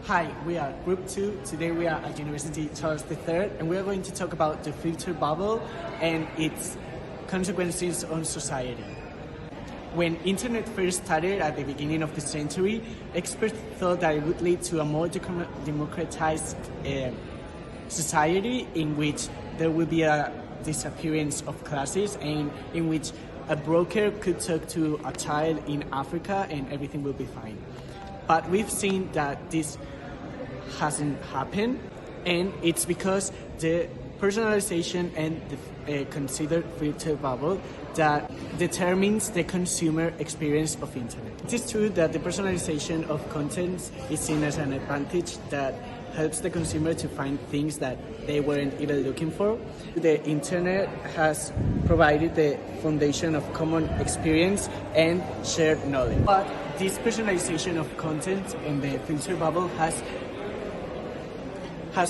Hi, we are Group 2. Today we are at University Charles III and we are going to talk about the filter bubble and its consequences on society. When internet first started at the beginning of the century, experts thought that it would lead to a more democratized society in which there will be a disappearance of classes and in which a broker could talk to a child in Africa and everything will be fine. But we've seen that this hasn't happened, and it's because the personalization and the considered filter bubble that determines the consumer experience of internet. It is true that the personalization of content is seen as an advantage that helps the consumer to find things that they weren't even looking for. The internet has provided the foundation of common experience and shared knowledge. But this personalization of content in the filter bubble has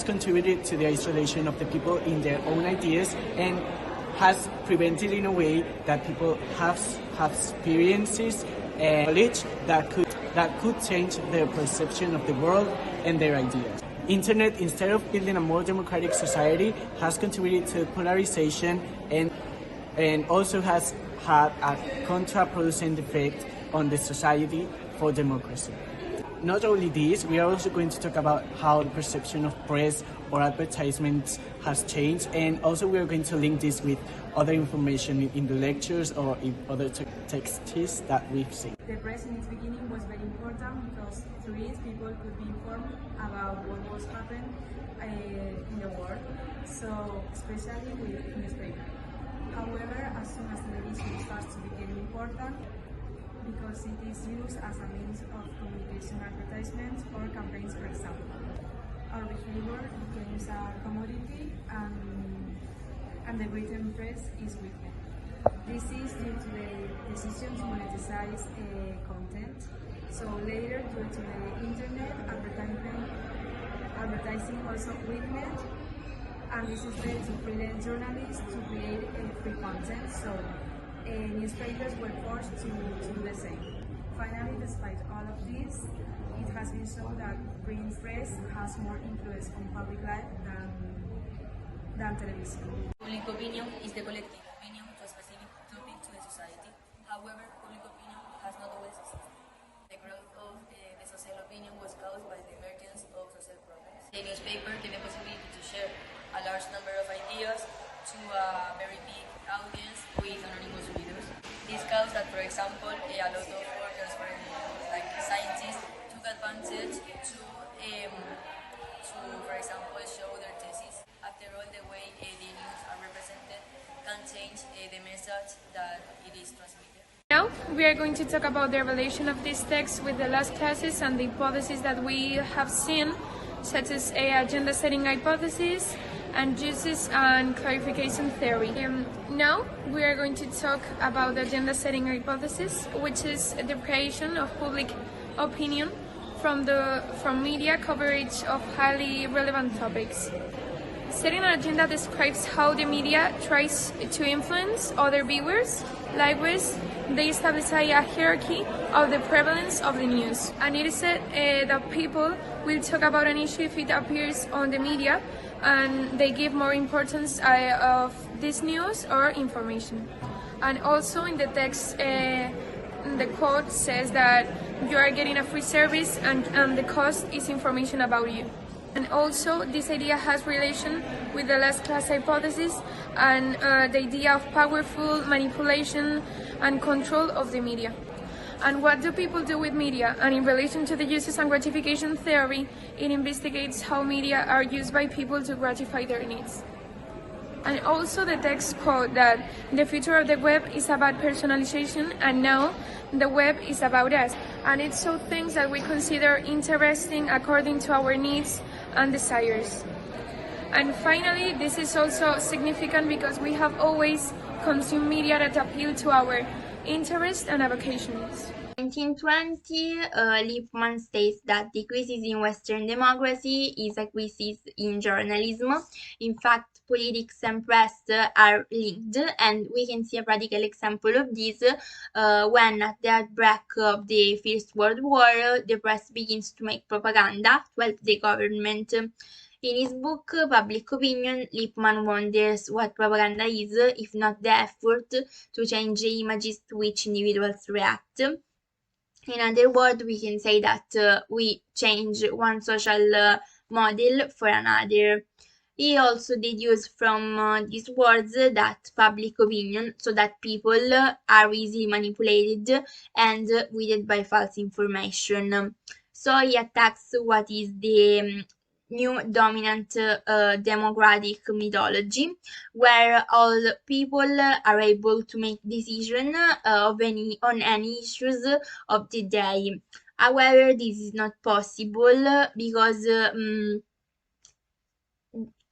contributed to the isolation of the people in their own ideas and has prevented in a way that people have experiences and knowledge that could change their perception of the world and their ideas. Internet, instead of building a more democratic society, has contributed to polarization and also has had a contraproducent effect on the society for democracy. Not only this, we are also going to talk about how the perception of press or advertisements has changed, and also we are going to link this with other information in the lectures or in other texts that we've seen. The press in its beginning was very important because through it people could be informed about what was happening in the world, so especially with newspaper. However, as soon as television starts to become important, because it is used as a means of communication, advertisements or campaigns, for example. Our behavior becomes a commodity and the written press is weakened. This is due to the decision to monetize content. So later, due to the internet, advertising also weakened, and this is led to freelance journalists to create free content. So newspapers were forced to do the same. Finally, despite all of this, it has been shown that print press has more influence on public life than television. Public opinion is the collective opinion to a specific topic to the society. However, public opinion has not always existed. The growth of the social opinion was caused by the emergence of social problems. The newspaper gave the possibility to share a large number of ideas to a very big audience with anonymous readers. This caused that, for example, a lot of workers, like scientists, took advantage to, for example, show their thesis. After all, the way the news are represented can change the message that it is transmitted. Now we are going to talk about the relation of this text with the last classes and the hypotheses that we have seen, such as agenda setting hypothesis and uses and clarification theory. Now we are going to talk about the agenda setting hypothesis, which is the creation of public opinion from media coverage of highly relevant topics. Setting an agenda describes how the media tries to influence other viewers. Likewise, they establish a hierarchy of the prevalence of the news. And it is said that people will talk about an issue if it appears on the media, and they give more importance of this news or information. And also in the text, the quote says that you are getting a free service and the cost is information about you. And also this idea has relation with the last class hypothesis and the idea of powerful manipulation and control of the media. And what do people do with media? And in relation to the uses and gratification theory, it investigates how media are used by people to gratify their needs. And also the text quote that the future of the web is about personalization and now the web is about us. And it's so things that we consider interesting according to our needs and desires. And finally, this is also significant because we have always consumed media that appeal to our interests and avocations. 1920, Lippmann states that decreases in Western democracy is increases in journalism. In fact, politics and press are linked, and we can see a radical example of this when, at the outbreak of the First World War, the press begins to make propaganda to help the government. In his book Public Opinion, Lippmann wonders what propaganda is, if not the effort to change the images to which individuals react. In other words, we can say that we change one social model for another. He also deduced from these words that public opinion, so that people are easily manipulated and guided by false information. So he attacks what is the new dominant democratic mythology, where all people are able to make decisions on any issues of the day. However, this is not possible because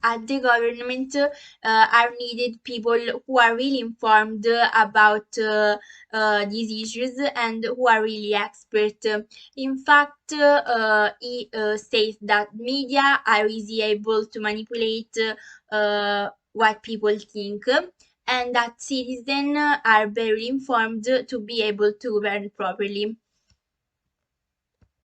at the government are needed people who are really informed about these issues and who are really expert. In fact, he says that media are easily able to manipulate what people think, and that citizens are very informed to be able to govern properly.